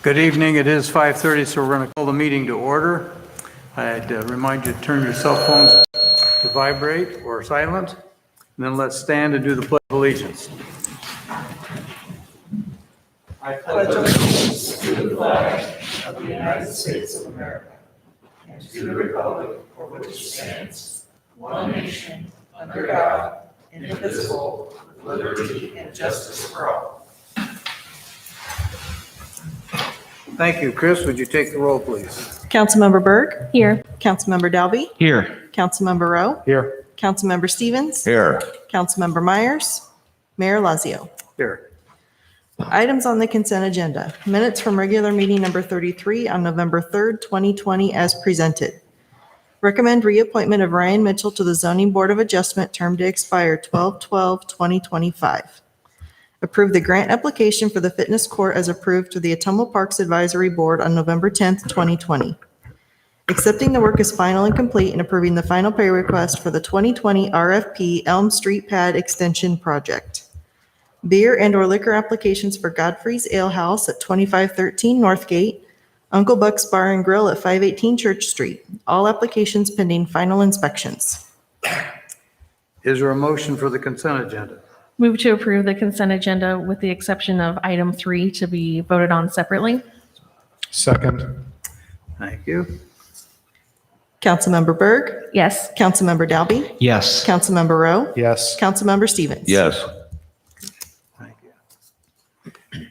Good evening. It is 5:30, so we're going to call the meeting to order. I'd remind you to turn your cell phones to vibrate or silent, and then let's stand and do the Pledge of Allegiance. I pledge allegiance to the flag of the United States of America and to the republic for which it stands, one nation, under God, indivisible, with liberty and justice for all. Thank you. Chris, would you take the roll, please? Councilmember Berg. Here. Councilmember Dalby. Here. Councilmember Rowe. Here. Councilmember Stevens. Here. Councilmember Myers. Mayor Lazio. Here. Items on the consent agenda. Minutes from regular meeting number 33 on November 3rd, 2020 as presented. Recommend reappointment of Ryan Mitchell to the Zoning Board of Adjustment, term to expire 12/12/2025. Approve the grant application for the fitness court as approved to the Ottumwa Parks Advisory Board on November 10th, 2020. Accepting the work as final and complete and approving the final pay request for the 2020 RFP Elm Street Pad Extension Project. Beer and/or liquor applications for Godfrey's Ale House at 2513 Northgate, Uncle Buck's Bar and Grill at 518 Church Street. All applications pending final inspections. Is there a motion for the consent agenda? Move to approve the consent agenda with the exception of item 3 to be voted on separately. Second. Thank you. Councilmember Berg. Yes. Councilmember Dalby. Yes. Councilmember Rowe. Yes. Councilmember Stevens. Yes. Thank you.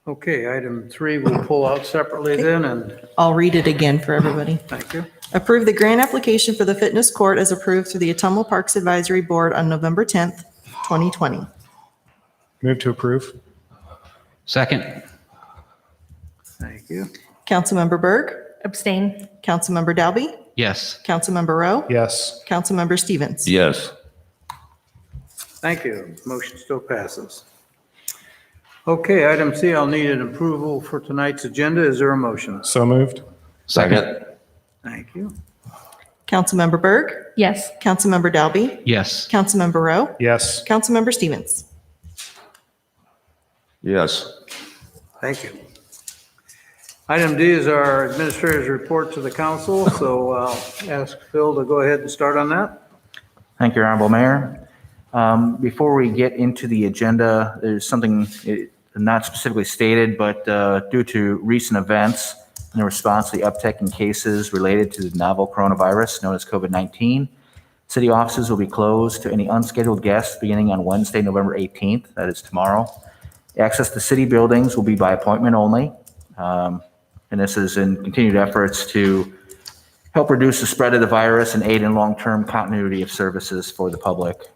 Okay, item 3 we'll pull out separately then, and I'll read it again for everybody. thank you. Approve the grant application for the fitness court as approved through the Ottumwa Parks Advisory Board on November 10th, 2020. Move to approve. Second. Thank you. Councilmember Berg. Abstain. Councilmember Dalby. Yes. Councilmember Rowe. Yes. Councilmember Stevens. Yes. Thank you. Motion still passes. Okay, item C, I'll need an approval for tonight's agenda. Is there a motion? So moved. Second. Thank you. Councilmember Berg. Yes. Councilmember Dalby. Yes. Councilmember Rowe. Yes. Councilmember Stevens. Yes. Thank you. Item D is our administrator's report to the council, so I'll ask Phil to go ahead and start on that. Thank you, Honorable Mayor. Before we get into the agenda, there's something not specifically stated, but due to recent events in response to the uptick in cases related to the novel coronavirus known as COVID-19, city offices will be closed to any unscheduled guests beginning on Wednesday, November 18th, that is tomorrow. Access to city buildings will be by appointment only. And this is in continued efforts to help reduce the spread of the virus and aid in long-term continuity of services for the public.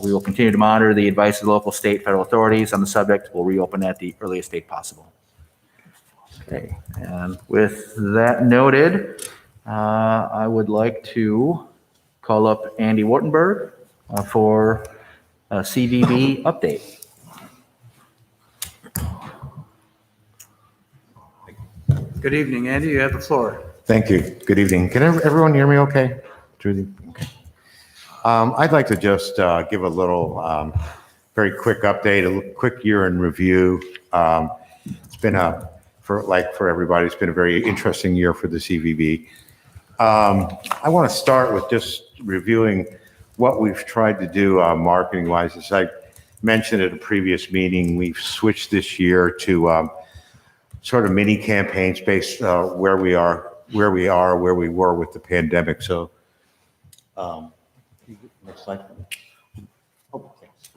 We will continue to monitor the advice of the local, state, federal authorities on the subject. We'll reopen at the earliest date possible. Okay, and with that noted, I would like to call up Andy Wartenberg for a CVB update. Good evening, Andy. You have the floor. Thank you. Good evening. Can everyone hear me okay? Judy? Okay. I'd like to just give a little very quick update, a quick year in review. It's been for everybody, it's been a very interesting year for the CVB. I want to start with just reviewing what we've tried to do marketing wise. As I mentioned at a previous meeting, we've switched this year to sort of mini campaigns based where we were with the pandemic. So, next slide. Oh, thanks.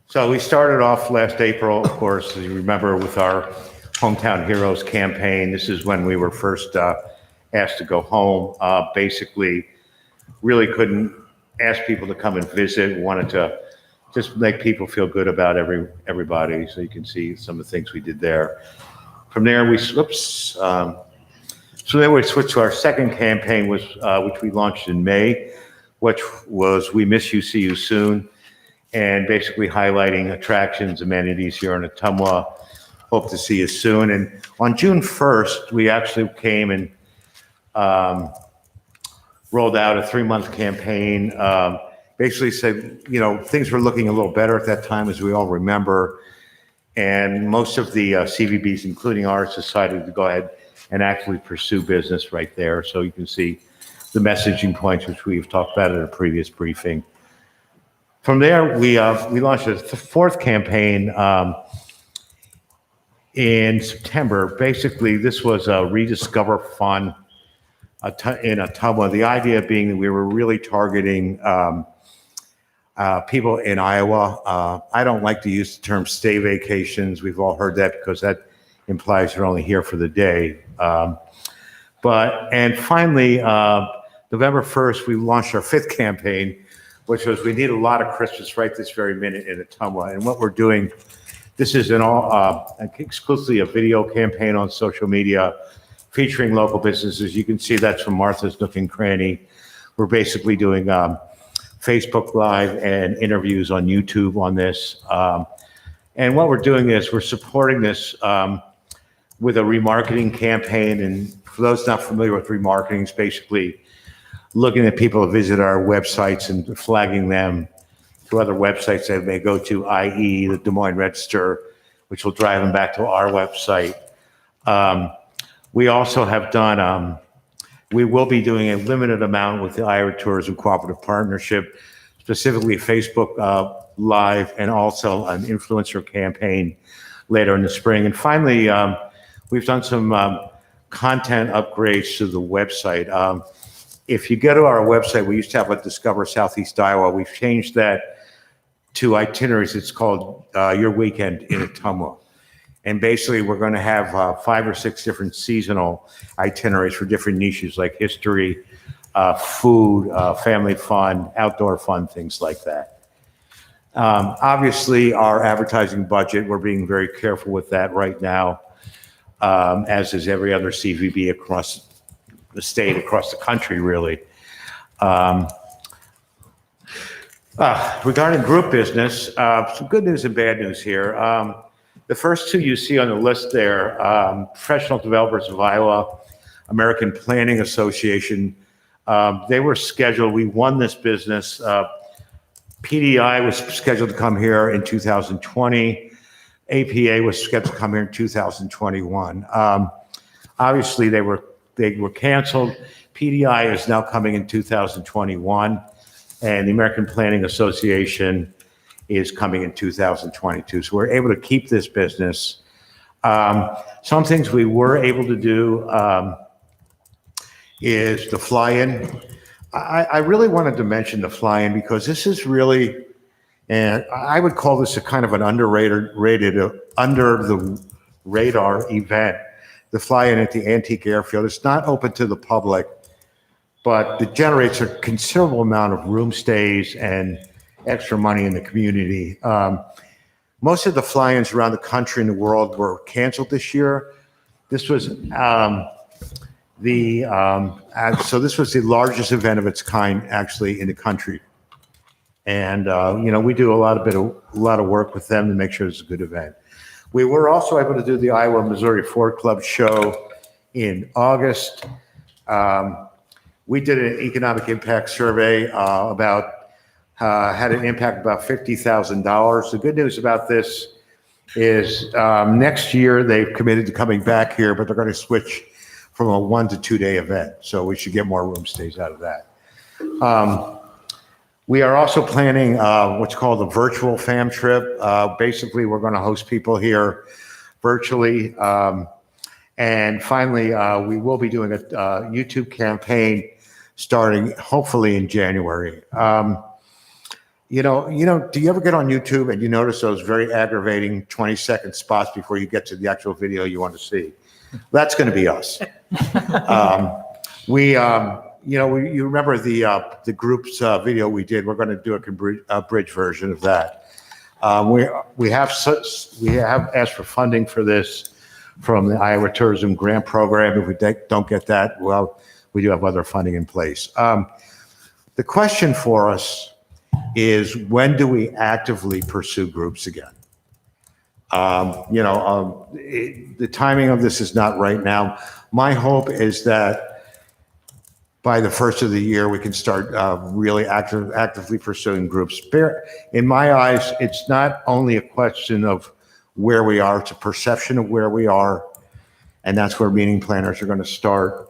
So we started off last April, of course, as you remember, with our Hometown Heroes campaign. This is when we were first asked to go home. Basically, really couldn't ask people to come and visit. We wanted to just make people feel good about everybody. So you can see some of the things we did there. From there, so then we switched to our second campaign, which we launched in May, which was We Miss You, See You Soon, and basically highlighting attractions, amenities here in Ottumwa. Hope to see you soon. And on June 1st, we actually came and rolled out a 3-month campaign basically said, things were looking a little better at that time, as we all remember. And most of the CVBs, including ours, decided to go ahead and actually pursue business right there. So you can see the messaging points, which we've talked about at a previous briefing. From there, we launched a fourth campaign in September. Basically, this was a Rediscover Fund in Ottumwa. The idea being that we were really targeting people in Iowa. I don't like to use the term stay vacations. We've all heard that because that implies you're only here for the day. And finally, November 1st, we launched our fifth campaign, which was we need a lot of Christmas right this very minute in Ottumwa. And what we're doing, this is exclusively a video campaign on social media featuring local businesses. You can see that's from Martha's Nook and Cranny. We're basically doing Facebook Live and interviews on YouTube on this. And what we're doing is we're supporting this with a remarketing campaign. And for those not familiar with remarketing, it's basically looking at people who visit our websites and flagging them to other websites they may go to, i.e. the Des Moines Register, which will drive them back to our website. We also have done, we will be doing a limited amount with the Iowa Tourism Cooperative Partnership, specifically Facebook Live, and also an influencer campaign later in the spring. And finally, we've done some content upgrades to the website. If you go to our website, we used to have a Discover Southeast Iowa. We've changed that to itineraries. It's called Your Weekend in Ottumwa. And basically, we're going to have 5 or 6 different seasonal itineraries for different niches like history, food, family fun, outdoor fun, things like that. Obviously, our advertising budget, we're being very careful with that right now, as is every other CVB across the state, across the country, really. Regarding group business, some good news and bad news here. The first two you see on the list there, Professional Developers of Iowa, American Planning Association, they were scheduled, we won this business. PDI was scheduled to come here in 2020. APA was scheduled to come here in 2021. Obviously, they were canceled. PDI is now coming in 2021, and the American Planning Association is coming in 2022. So we're able to keep this business. Some things we were able to do is the fly-in. I really wanted to mention the fly-in because this is really, and I would call this a kind of an underrated, under the radar event. The fly-in at the Antique Airfield. It's not open to the public, but it generates a considerable amount of room stays and extra money in the community. Most of the fly-ins around the country and the world were canceled this year. This was so this was the largest event of its kind actually in the country. And we do a lot of work with them to make sure it's a good event. We were also able to do the Iowa Missouri Ford Club show in August. We did an economic impact survey had an impact about $50,000. The good news about this is next year they've committed to coming back here, but they're going to switch from a 1 to 2 day event. So we should get more room stays out of that. We are also planning what's called a virtual fam trip. Basically, we're going to host people here virtually. And finally, we will be doing a YouTube campaign starting hopefully in January. Do you ever get on YouTube and you notice those very aggravating 20-second spots before you get to the actual video you want to see? That's going to be us. You remember the group's video we did. We're going to do a bridge version of that. We have asked for funding for this from the Iowa Tourism Grant Program. If we don't get that, well, we do have other funding in place. The question for us is, when do we actively pursue groups again? The timing of this is not right now. My hope is that by the first of the year, we can start really actively pursuing groups. In my eyes, it's not only a question of where we are, it's a perception of where we are. And that's where meeting planners are going to start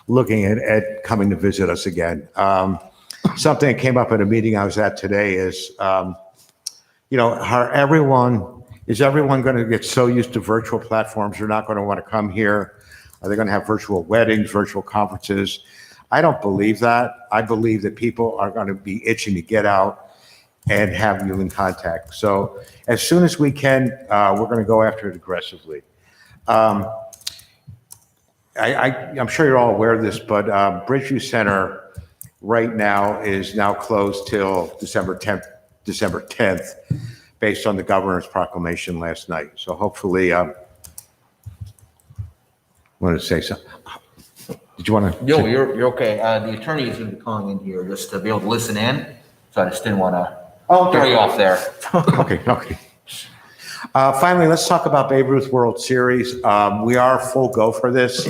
looking at coming to visit us again. Something that came up at a meeting I was at today is, is everyone going to get so used to virtual platforms, they're not going to want to come here? Are they going to have virtual weddings, virtual conferences? I don't believe that. I believe that people are going to be itching to get out and have human contact. So as soon as we can, we're going to go after it aggressively. I'm sure you're all aware of this, but Bridgeview Center right now is now closed till December 10th, based on the governor's proclamation last night. So hopefully, I wanted to say something. Did you want to? No, you're okay. The attorney is going to be calling in here just to be able to listen in. So I just didn't want to throw you off there. Okay. Finally, let's talk about Babe Ruth World Series. We are full go for this.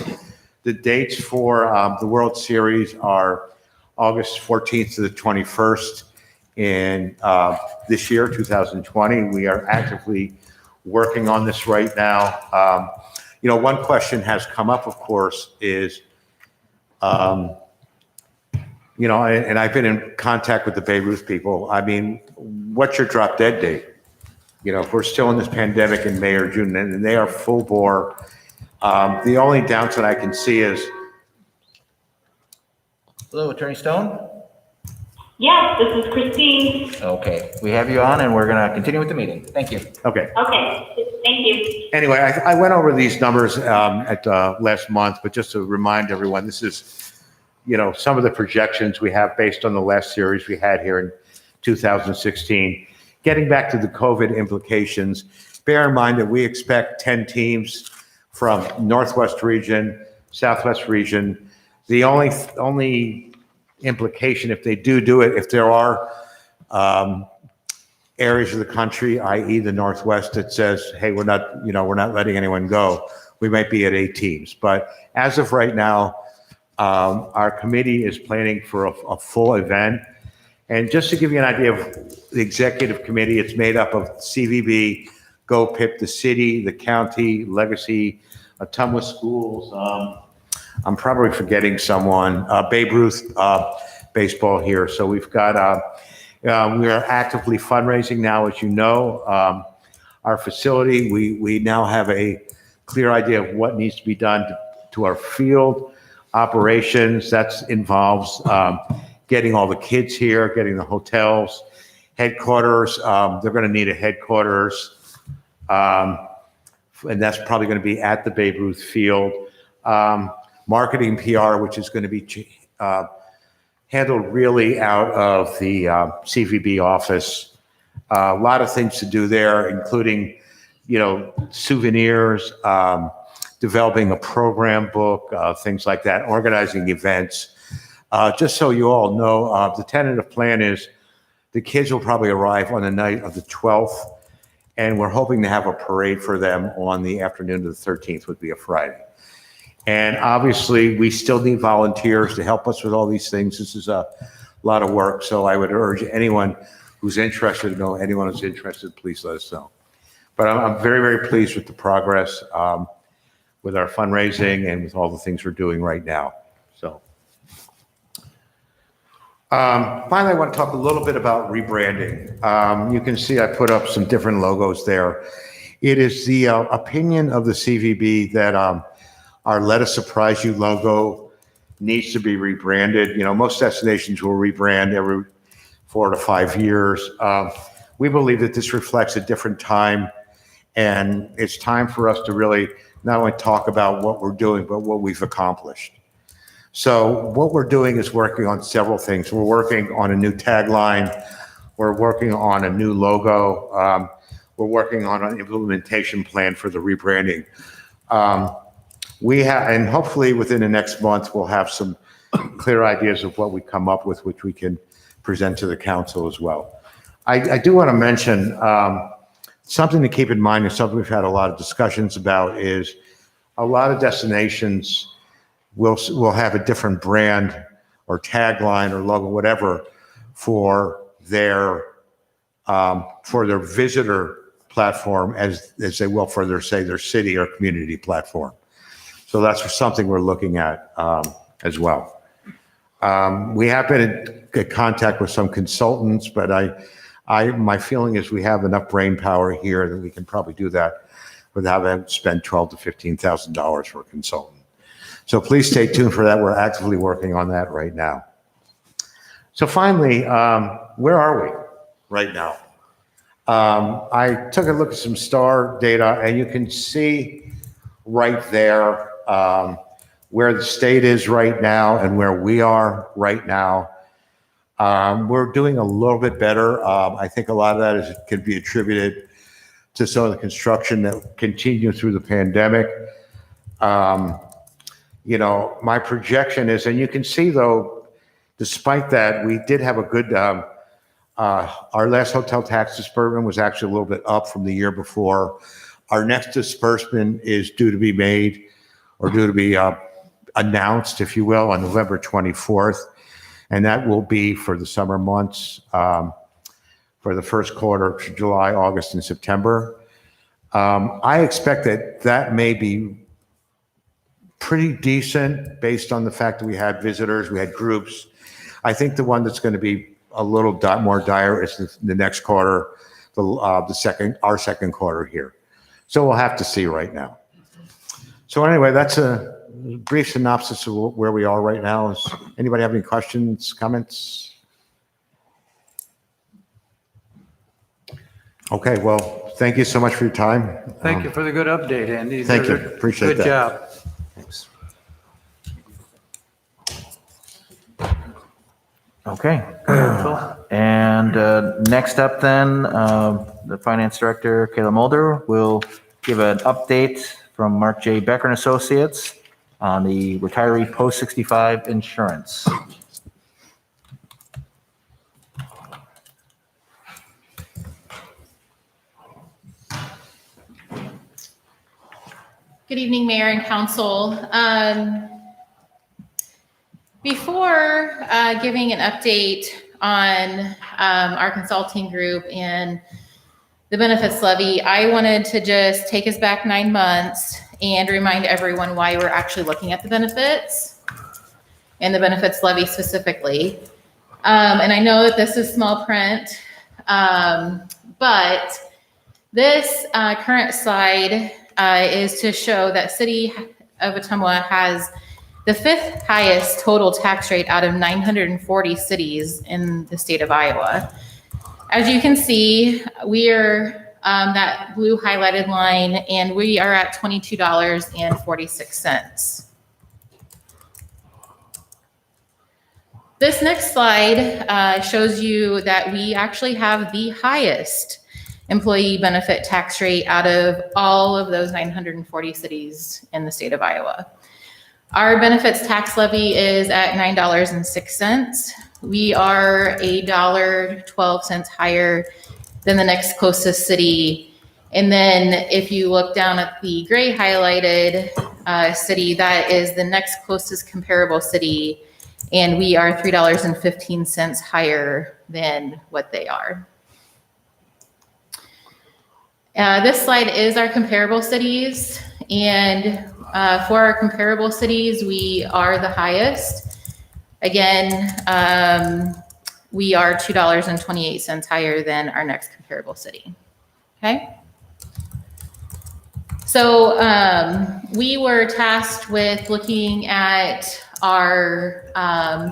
The dates for the World Series are August 14th to the 21st in this year, 2020. We are actively working on this right now. One question has come up, of course, is, and I've been in contact with the Babe Ruth people. I mean, what's your drop dead date? If we're still in this pandemic in May or June, and they are full bore. The only downside I can see is. Hello, Attorney Stone? Yes, this is Christine. Okay, we have you on and we're going to continue with the meeting. Thank you. Okay. Okay, thank you. Anyway, I went over these numbers at last month, but just to remind everyone, this is, some of the projections we have based on the last series we had here in 2016. Getting back to the COVID implications, bear in mind that we expect 10 teams from Northwest region, Southwest region. The only implication, if they do it, if there are areas of the country, i.e. the Northwest, that says, hey, we're not letting anyone go, we might be at 8 teams. But as of right now, our committee is planning for a full event. And just to give you an idea of the executive committee, it's made up of CVB, Go Pip, the city, the county, Legacy, Ottumwa schools. I'm probably forgetting someone. Babe Ruth baseball here. So we've got, we are actively fundraising now, as you know. Our facility, we now have a clear idea of what needs to be done to our field operations. That involves getting all the kids here, getting the hotels, headquarters. They're going to need a headquarters. And that's probably going to be at the Babe Ruth field. Marketing PR, which is going to be handled really out of the CVB office. A lot of things to do there, including, souvenirs, developing a program book, things like that, organizing events. Just so you all know, the tentative plan is the kids will probably arrive on the night of the 12th, and we're hoping to have a parade for them on the afternoon of the 13th, would be a Friday. And obviously, we still need volunteers to help us with all these things. This is a lot of work, so I would urge anyone who's interested to know, anyone who's interested, please let us know. But I'm very, very pleased with the progress with our fundraising and with all the things we're doing right now. So finally, I want to talk a little bit about rebranding. You can see I put up some different logos there. It is the opinion of the CVB that our Let Us Surprise You logo needs to be rebranded. Most destinations will rebrand every 4 to 5 years. We believe that this reflects a different time, and it's time for us to really not only talk about what we're doing, but what we've accomplished. So what we're doing is working on several things. We're working on a new tagline. We're working on a new logo. We're working on an implementation plan for the rebranding. And hopefully within the next month, we'll have some clear ideas of what we come up with, which we can present to the council as well. I do want to mention something to keep in mind, and something we've had a lot of discussions about, is a lot of destinations, we'll have a different brand or tagline or logo, whatever, for their visitor platform as they will for their city or community platform. So that's something we're looking at as well. We have been in contact with some consultants, but my feeling is we have enough brain power here that we can probably do that without having to spend $12,000 to $15,000 for a consultant. So please stay tuned for that. We're actively working on that right now. So finally, where are we right now? I took a look at some STAR data, and you can see right there where the state is right now and where we are right now. We're doing a little bit better. I think a lot of that can be attributed to some of the construction that continued through the pandemic. My projection is, and you can see though, despite that, we did have a good, our last hotel tax disbursement was actually a little bit up from the year before. Our next disbursement is due to be made or due to be announced, if you will, on November 24th. And that will be for the summer months, for the first quarter, July, August, and September. I expect that may be pretty decent based on the fact that we had visitors, we had groups. I think the one that's going to be a little more dire is the next quarter, our second quarter here. So we'll have to see right now. So anyway, that's a brief synopsis of where we are right now. Does anybody have any questions, comments? Okay, well, thank you so much for your time. Thank you for the good update, Andy. Thank you. Appreciate that. Good job. Thanks. Okay. And next up then, the Finance Director, Kayla Mulder, will give an update from Mark J. Becker and Associates on the retiree post-65 insurance. Good evening, Mayor and Council. Before giving an update on our consulting group and the benefits levy, I wanted to just take us back 9 months and remind everyone why we're actually looking at the benefits and the benefits levy specifically. And I know that this is small print, but this current slide is to show that City of Ottumwa has the 5th highest total tax rate out of 940 cities in the state of Iowa. As you can see, we are that blue highlighted line, and we are at $22.46. This next slide shows you that we actually have the highest employee benefit tax rate out of all of those 940 cities in the state of Iowa. Our benefits tax levy is at $9.06. We are $1.12 higher than the next closest city. And then if you look down at the gray highlighted city, that is the next closest comparable city. And we are $3.15 higher than what they are. This slide is our comparable cities, and for our comparable cities, we are the highest. Again, we are $2.28 higher than our next comparable city. Okay. So we were tasked with looking at our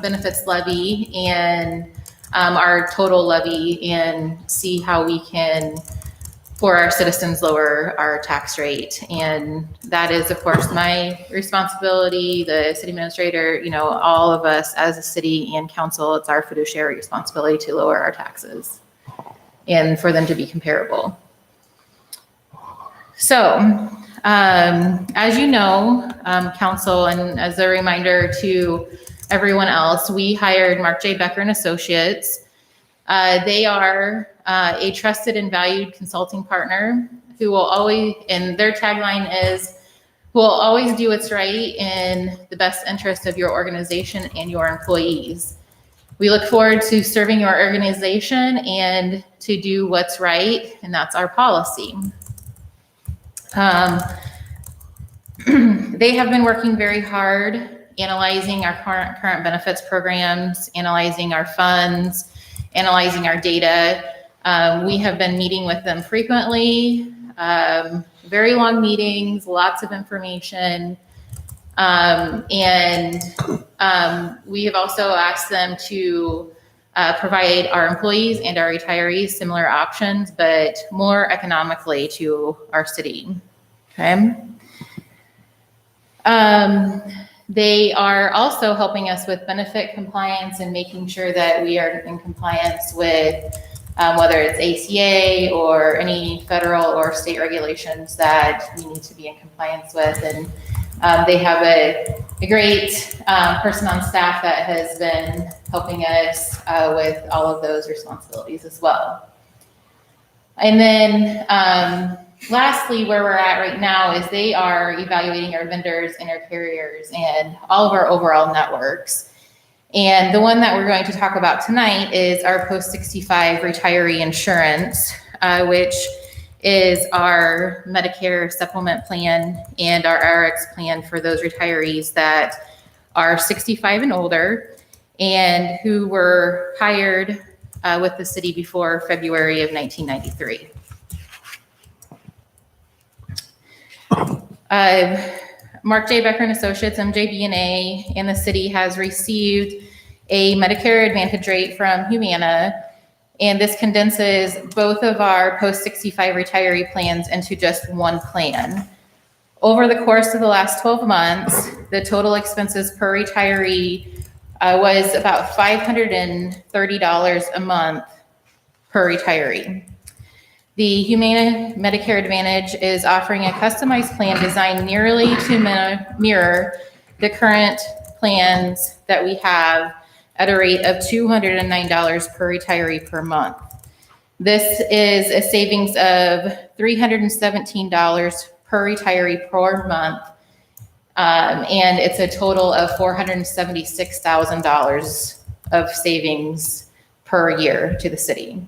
benefits levy and our total levy and see how we can, for our citizens, lower our tax rate. And that is, of course, my responsibility, the city administrator, all of us as a city and council, it's our fiduciary responsibility to lower our taxes and for them to be comparable. So, as you know, council, and as a reminder to everyone else, we hired Mark J. Becker and Associates. They are a trusted and valued consulting partner who will always, and their tagline is, who will always do what's right in the best interest of your organization and your employees. We look forward to serving your organization and to do what's right, and that's our policy. They have been working very hard analyzing our current benefits programs, analyzing our funds, analyzing our data. We have been meeting with them frequently, very long meetings, lots of information. We have also asked them to provide our employees and our retirees similar options, but more economically to our city. Okay. They are also helping us with benefit compliance and making sure that we are in compliance with whether it's ACA or any federal or state regulations that we need to be in compliance with. And they have a great person on staff that has been helping us with all of those responsibilities as well. And then lastly, where we're at right now is they are evaluating our vendors and our carriers and all of our overall networks. And the one that we're going to talk about tonight is our post-65 retiree insurance, which is our Medicare supplement plan and our RX plan for those retirees that are 65 and older and who were hired with the city before February of 1993. Mark J. Becker and Associates, MJB&A, and the city has received a Medicare Advantage rate from Humana, and this condenses both of our post-65 retiree plans into just one plan. Over the course of the last 12 months, the total expenses per retiree was about $530 a month per retiree. The Humana Medicare Advantage is offering a customized plan designed nearly to mirror the current plans that we have at a rate of $209 per retiree per month. This is a savings of $317 per retiree per month, and it's a total of $476,000 of savings per year to the city.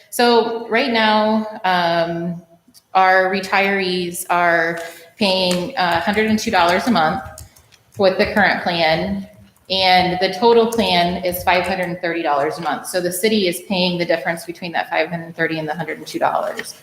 So right now, our retirees are paying $102 a month with the current plan, and the total plan is $530 a month. So the city is paying the difference between that $530 and the $102.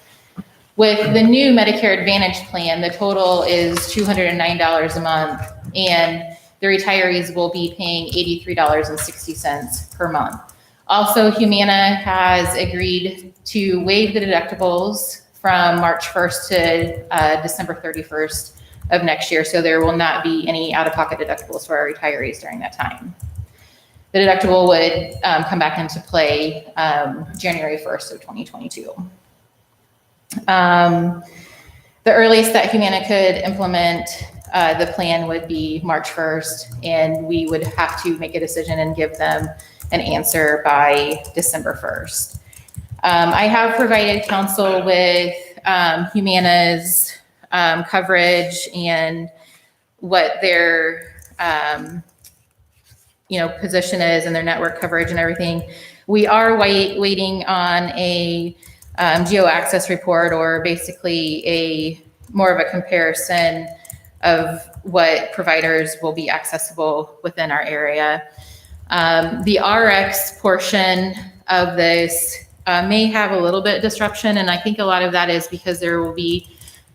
With the new Medicare Advantage plan, the total is $209 a month, and the retirees will be paying $83.60 per month. Also, Humana has agreed to waive the deductibles from March 1st to December 31st of next year, so there will not be any out-of-pocket deductibles for our retirees during that time. The deductible would come back into play January 1st of 2022. The earliest that Humana could implement the plan would be March 1st, and we would have to make a decision and give them an answer by December 1st. I have provided counsel with Humana's coverage and what their position is and their network coverage and everything. We are waiting on a geo access report, or basically a more of a comparison of what providers will be accessible within our area. The RX portion of this may have a little bit of disruption, and I think a lot of that is because there will be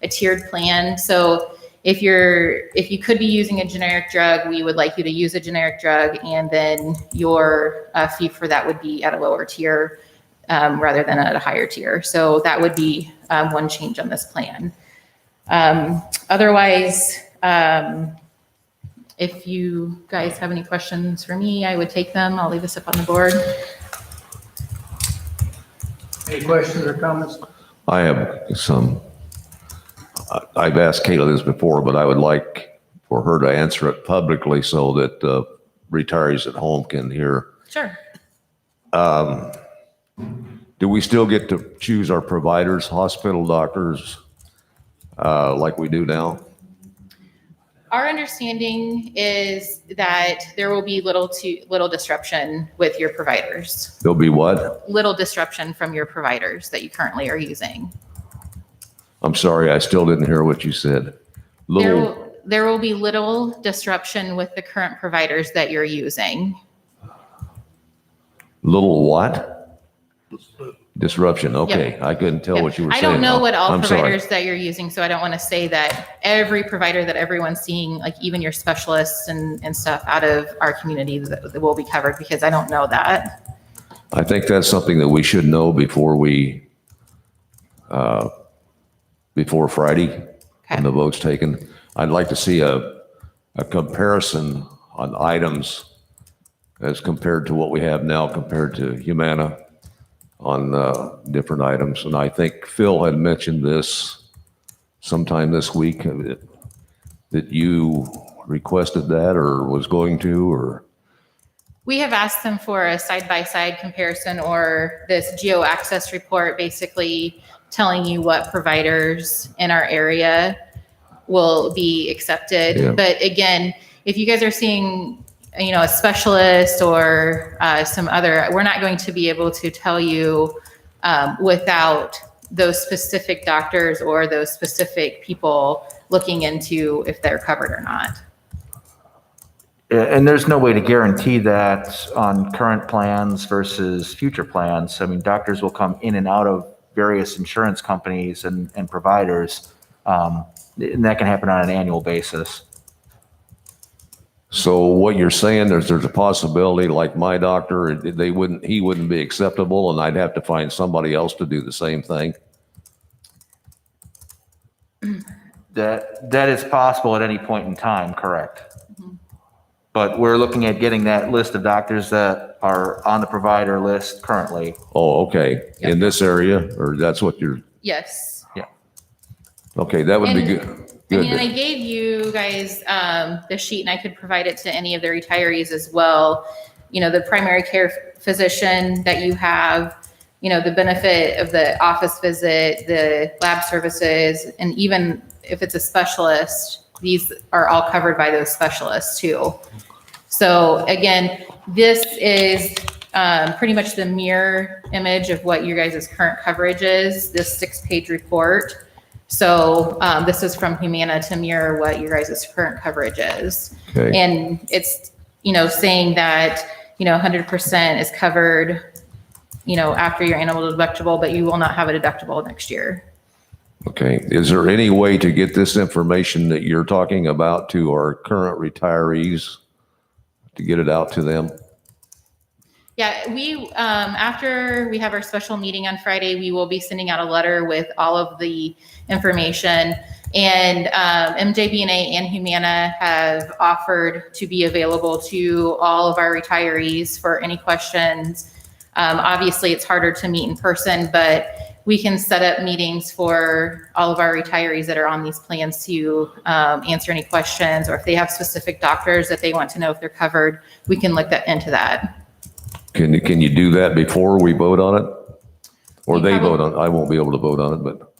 a tiered plan. So if you could be using a generic drug, we would like you to use a generic drug, and then your fee for that would be at a lower tier rather than at a higher tier. So that would be one change on this plan. Otherwise, if you guys have any questions for me, I would take them. I'll leave this up on the board. Any questions or comments? I have some. I've asked Kayla this before, but I would like for her to answer it publicly so that retirees at home can hear. Sure. Do we still get to choose our providers, hospital doctors, like we do now? Our understanding is that there will be little disruption with your providers. There'll be what? Little disruption from your providers that you currently are using. I'm sorry, I still didn't hear what you said. Little, There will be little disruption with the current providers that you're using. little what? Disruption, okay. I couldn't tell what you were I saying. don't know what all I'm sorry. providers that you're using, so I don't want to say that every provider that everyone's seeing, like even your specialists and stuff out of our community that will be covered, because I don't know that. I think that's something that we should know before before Friday, when the vote's taken. I'd like to see a comparison on items as compared to what we have now compared to Humana on different items. And I think Phil had mentioned this sometime this week, that you requested that or was going to, or? We have asked them for a side-by-side comparison or this geo access report, basically telling you what providers in our area will be accepted. Yeah. But again, if you guys are seeing, a specialist or some other, we're not going to be able to tell you without those specific doctors or those specific people looking into if they're covered or not. And there's no way to guarantee that on current plans versus future plans. I mean, doctors will come in and out of various insurance companies and providers, and that can happen on an annual basis. So what you're saying, there's a possibility, like my doctor, he wouldn't be acceptable, and I'd have to find somebody else to do the same thing? That is possible at any point in time, correct? But we're looking at getting that list of doctors that are on the provider list currently. Oh, okay. In this area, or that's what you're, Yes. okay, that would be And- good. And I gave you guys the sheet, and I could provide it to any of the retirees as well. The primary care physician that you have, the benefit of the office visit, the lab services, and even if it's a specialist, these are all covered by those specialists too. So again, this is pretty much the mirror image of what your guys' current coverage is, this 6-page report. So this is from Humana to mirror what your guys' current coverage is. Okay. And it's, saying that, 100% is covered, after your annual deductible, but you will not have a deductible next year. Okay. Is there any way to get this information that you're talking about to our current retirees, to get it out to them? Yeah, we, after we have our special meeting on Friday, we will be sending out a letter with all of the information. And MJBNA and Humana have offered to be available to all of our retirees for any questions. Obviously, it's harder to meet in person, but we can set up meetings for all of our retirees that are on these plans to answer any questions, or if they have specific doctors that they want to know if they're covered, we can look into that. Can you do that before we vote on it? Or We they probably- vote on it? I won't be able to vote on it, but,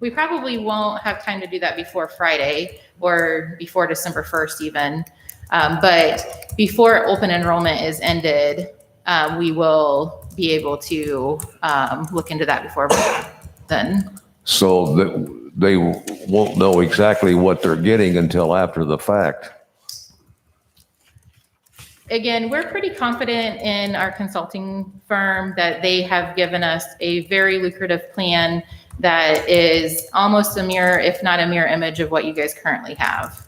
We probably won't have time to do that before Friday or before December 1st even. But before open enrollment is ended, we will be able to look into that before then. so that they won't know exactly what they're getting until after the fact. Again, we're pretty confident in our consulting firm that they have given us a very lucrative plan that is almost a mirror, if not a mirror image of what you guys currently have.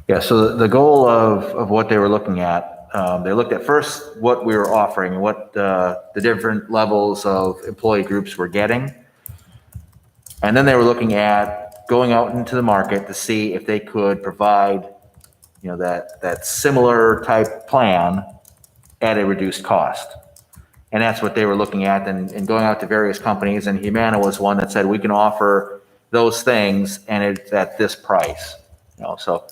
Yeah, so the goal of what they were looking at, they looked at first what we were offering and what the different levels of employee groups were getting. And then they were looking at going out into the market to see if they could provide, that similar type plan at a reduced cost. And that's what they were looking at and going out to various companies. And Humana was one that said, we can offer those things and it's at this price. So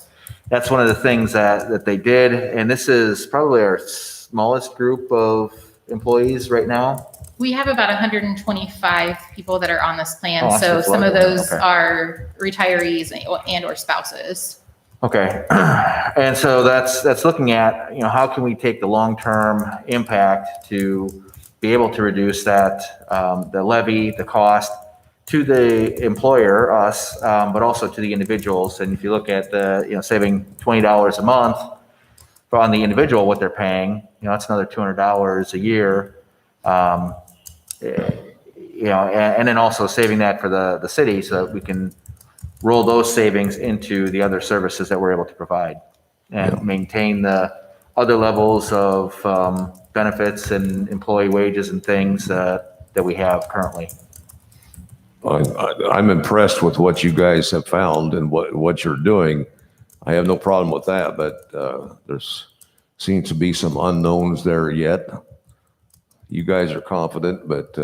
that's one of the things that they did. And this is probably our smallest group of employees right now? We have about 125 people that are on this plan. Oh, So that's some of lovely. those Okay. are retirees and or spouses. Okay, and so that's looking at, how can we take the long-term impact to be able to reduce that, the levy, the cost to the employer, us, but also to the individuals. And if you look at the, saving $20 a month on the individual, what they're paying, that's another $200 a year. And then also saving that for the city so that we can roll those savings into the other services that we're able to provide and maintain the other levels of benefits and employee wages and things that we have currently. I'm impressed with what you guys have found and what you're doing. I have no problem with that, but there's seems to be some unknowns there yet. You guys are confident, but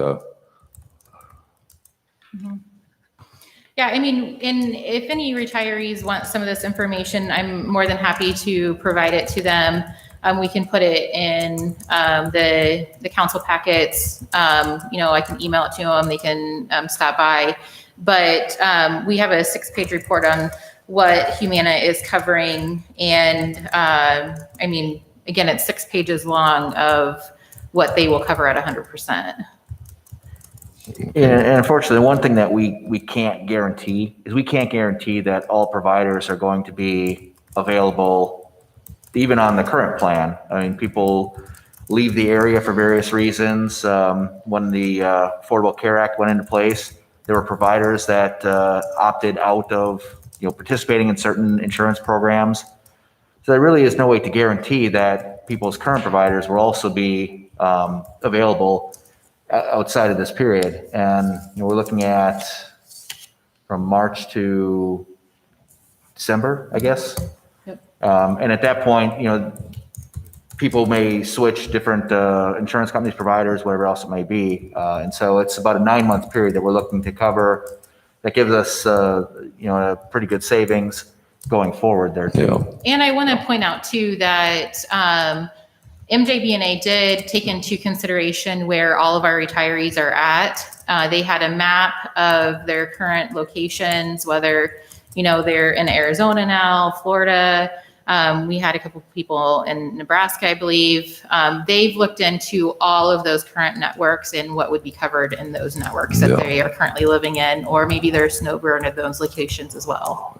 Yeah, I mean, and if any retirees want some of this information, I'm more than happy to provide it to them. We can put it in the council packets. I can email it to them. They can stop by. But we have a 6-page report on what Humana is covering. And I mean, again, it's 6 pages long of what they will cover at 100%. And unfortunately, one thing that we can't guarantee is we can't guarantee that all providers are going to be available even on the current plan. I mean, people leave the area for various reasons. When the Affordable Care Act went into place, there were providers that opted out of participating in certain insurance programs. So there really is no way to guarantee that people's current providers will also be available outside of this period. And we're looking at from March to December, I guess. Yep. And at that point, people may switch different insurance companies, providers, whatever else it may be. And so it's about a 9-month period that we're looking to cover. That gives us, a pretty good savings going forward there too. And I want to point out too that MJBNA did take into consideration where all of our retirees are at. They had a map of their current locations, whether, they're in Arizona now, Florida. We had a couple of people in Nebraska, I believe. They've looked into all of those current networks and what would be covered in those networks that they are currently living in, or maybe they're snowbird at those locations as well.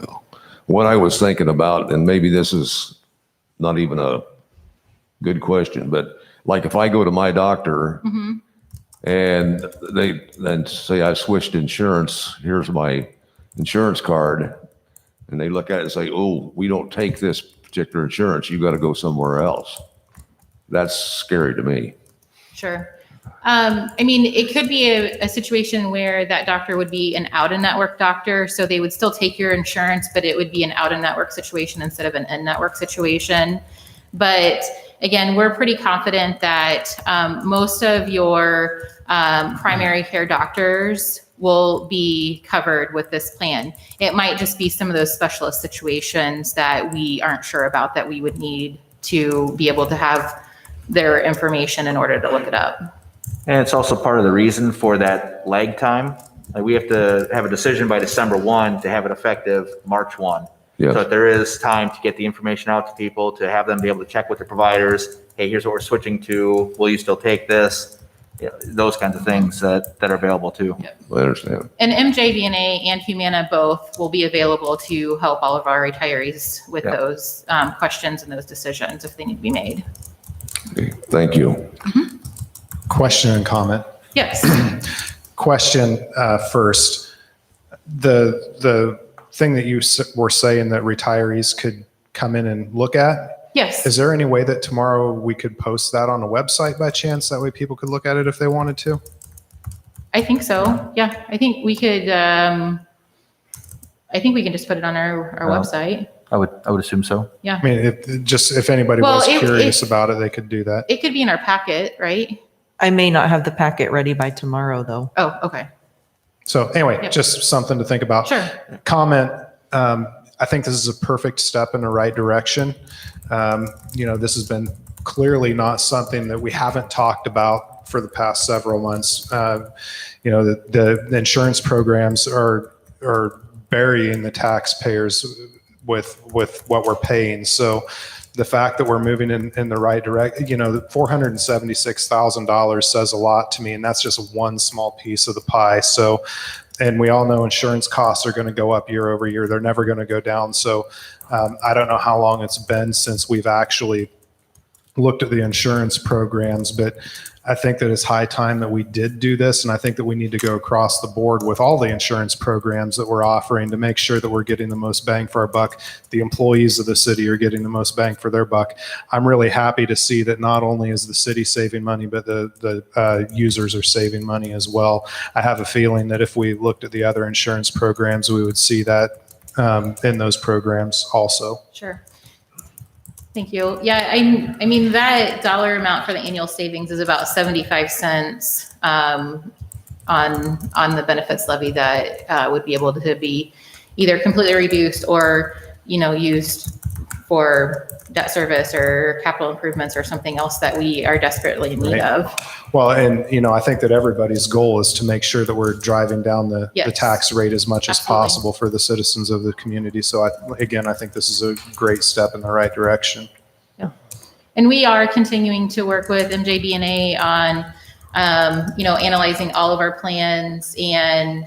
what I was thinking about, and maybe this is not even a good question, but like if I go to my doctor and they then say I switched insurance, here's my insurance card, and they look at it and say, oh, we don't take this particular insurance, you got to go somewhere else. That's scary to me. Sure. I mean, it could be a situation where that doctor would be an out-of-network doctor, so they would still take your insurance, but it would be an out-of-network situation instead of an in-network situation. But again, we're pretty confident that most of your primary care doctors will be covered with this plan. It might just be some of those specialist situations that we aren't sure about that we would need to be able to have their information in order to look it up. And it's also part of the reason for that lag time. Like we have to have a decision by December 1 to have it effective March 1. Yes. So if there is time to get the information out to people, to have them be able to check with the providers. Hey, here's what we're switching to. Will you still take this? Yeah, those kinds of things that are available too. Yep. I understand. And MJBNA and Humana both will be available to help all of our retirees with those questions and those decisions if they need to be made. Okay, thank you. Question and comment. Yes. Question first. The thing that you were saying that retirees could come in and look at, Yes. is there any way that tomorrow we could post that on the website by chance? That way people could look at it if they wanted to? I think so. Yeah. I think we could, I think we can just put it on our website. I would assume so. Yeah. I mean, if anybody Well, was if- curious about it, they could do that. It could be in our packet, right? I may not have the packet ready by tomorrow, though. Oh, okay. So anyway, Yep. just something to think about. Sure. Comment. I think this is a perfect step in the right direction. This has been clearly not something that we haven't talked about for the past several months. You know, the insurance programs are burying the taxpayers with what we're paying. So the fact that we're moving in the right direction, you know, $476,000 says a lot to me, and that's just one small piece of the pie. So, and we all know insurance costs are going to go up year over year. They're never going to go down. So I don't know how long it's been since we've actually looked at the insurance programs, but I think that it's high time that we did do this. And I think that we need to go across the board with all the insurance programs that we're offering to make sure that we're getting the most bang for our buck. The employees of the city are getting the most bang for their buck. I'm really happy to see that not only is the city saving money, but the users are saving money as well. I have a feeling that if we looked at the other insurance programs, we would see that in those programs also. Sure. Thank you. Yeah, I mean, that dollar amount for the annual savings is about 75 cents on the benefits levy that would be able to be either completely reduced or, you know, used for debt service or capital improvements or something else that we are desperately in need of. Well, and, you know, I think that everybody's goal is to make sure that we're driving down the Yes. tax rate as much as Absolutely. possible for the citizens of the community. So again, I think this is a great step in the right direction. Yeah. And we are continuing to work with MJBNA on, you know, analyzing all of our plans and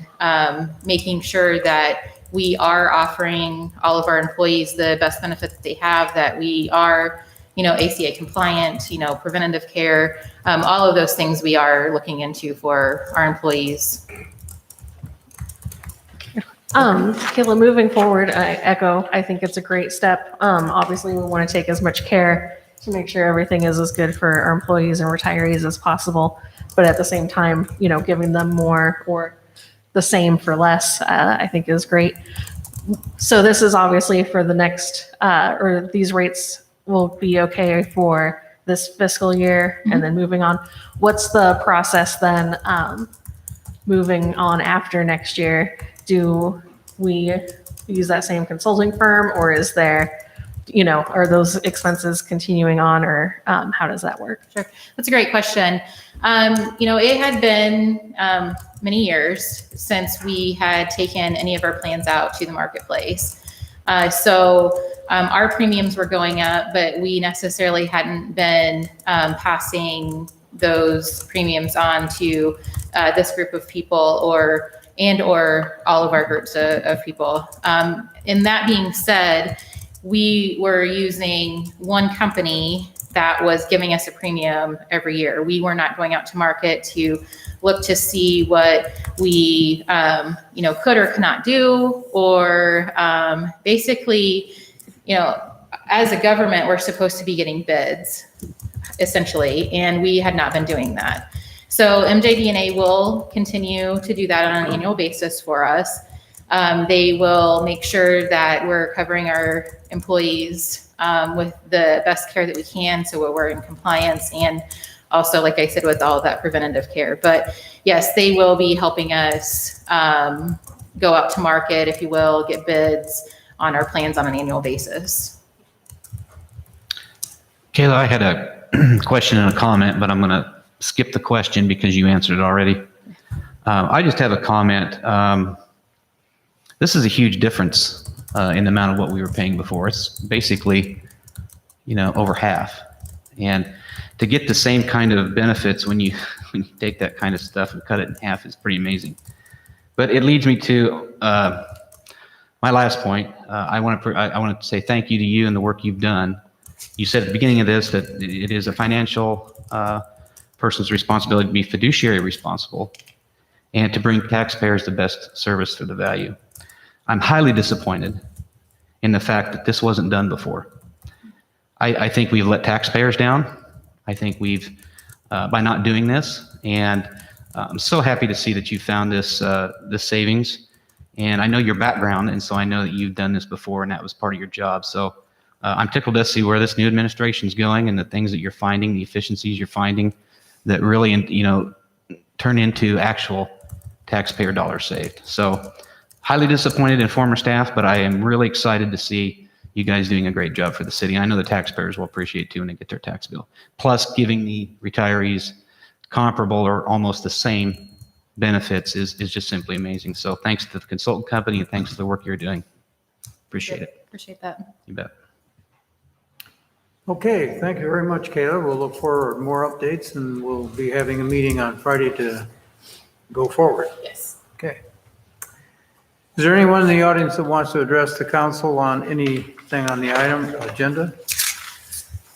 making sure that we are offering all of our employees the best benefits that they have, that we are, you know, ACA compliant, you know, preventative care, all of those things we are looking into for our employees. Kayla, moving forward, I echo, I think it's a great step. Obviously, we want to take as much care to make sure everything is as good for our employees and retirees as possible. But at the same time, you know, giving them more or the same for less, I think is great. So this is obviously for the next, or these rates will be okay for this fiscal year and then moving on. What's the process then moving on after next year? Do we use that same consulting firm, or is there, you know, are those expenses continuing on, or how does that work? Sure. That's a great question. You know, it had been many years since we had taken any of our plans out to the marketplace. So our premiums were going up, but we necessarily hadn't been passing those premiums on to this group of people or all of our groups of people. And that being said, we were using one company that was giving us a premium every year. We were not going out to market to look to see what we, you know, could or could not do, or basically, you know, as a government, we're supposed to be getting bids, essentially, and we had not been doing that. So MJDNA will continue to do that on an annual basis for us. They will make sure that we're covering our employees with the best care that we can, so we're in compliance, and also, like I said, with all that preventative care. But yes, they will be helping us go out to market, if you will, get bids on our plans on an annual basis. Kayla, I had a question and a comment, but I'm going to skip the question because you answered it already. I just have a comment. This is a huge difference in the amount of what we were paying before. It's basically, you know, over half. And to get the same kind of benefits when you take that kind of stuff and cut it in half is pretty amazing. But it leads me to my last point. I want to say thank you to you and the work you've done. You said at the beginning of this that it is a financial person's responsibility to be fiduciary responsible and to bring taxpayers the best service for the value. I'm highly disappointed in the fact that this wasn't done before. I think we've let taxpayers down. I think we've, by not doing this, and I'm so happy to see that you found this savings. And I know your background, and so I know that you've done this before, and that was part of your job. So I'm tickled to see where this new administration is going and the things that you're finding, the efficiencies you're finding that really, you know, turn into actual taxpayer dollars saved. So highly disappointed in former staff, but I am really excited to see you guys doing a great job for the city. I know the taxpayers will appreciate too when they get their tax bill. Plus, giving the retirees comparable or almost the same benefits is just simply amazing. So thanks to the consultant company and thanks to the work you're doing. Appreciate it. Appreciate that. You bet. Okay, thank you very much, Kayla. We'll look forward to more updates, and we'll be having a meeting on Friday to go forward. Yes. Okay. Is there anyone in the audience that wants to address the council on anything on the item agenda?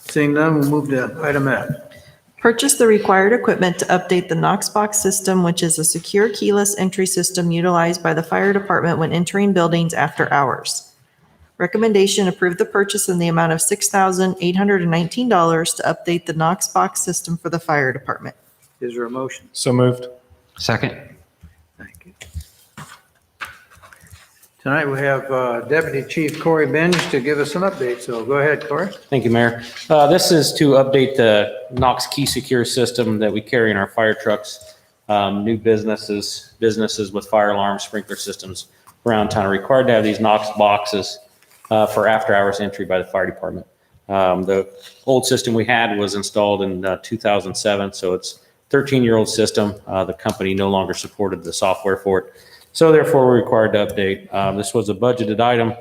Seeing none, we'll move to item F. Purchase the required equipment to update the Knox box system, which is a secure keyless entry system utilized by the fire department when entering buildings after hours. Recommendation: approve the purchase in the amount of $6,819 to update the Knox box system for the fire department. Is there a motion? So moved. Second. Thank you. Tonight we have Deputy Chief Corey Benj to give us an update, so go ahead, Corey. Thank you, Mayor. This is to update the Knox Key Secure system that we carry in our fire trucks. New businesses with fire alarm sprinkler systems around town are required to have these Knox boxes for after-hours entry by the fire department. The old system we had was installed in 2007, so it's a 13-year-old system. The company no longer supported the software for it, so therefore we're required to update. This was a budgeted item,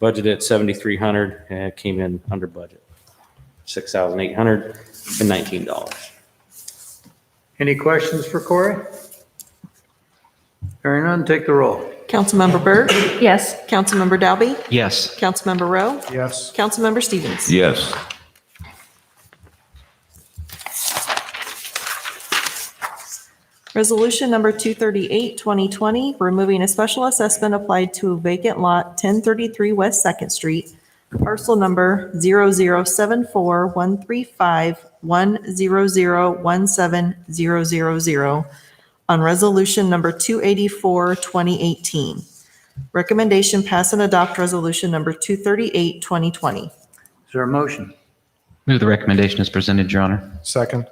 budgeted at $7,300, and it came in under budget, $6,819. Any questions for Corey? Hearing none, take the roll. Councilmember Byrd? Yes. Councilmember Dalby? Yes. Councilmember Rowe? Yes. Councilmember Stevens? Yes. Resolution number 238, 2020, removing a special assessment applied to a vacant lot 1033 West 2nd Street, parcel number 007413510017000 on resolution number 284, 2018. Recommendation: pass and adopt resolution number 238, 2020. Is there a motion? Move the recommendation as presented, Your Honor. Second.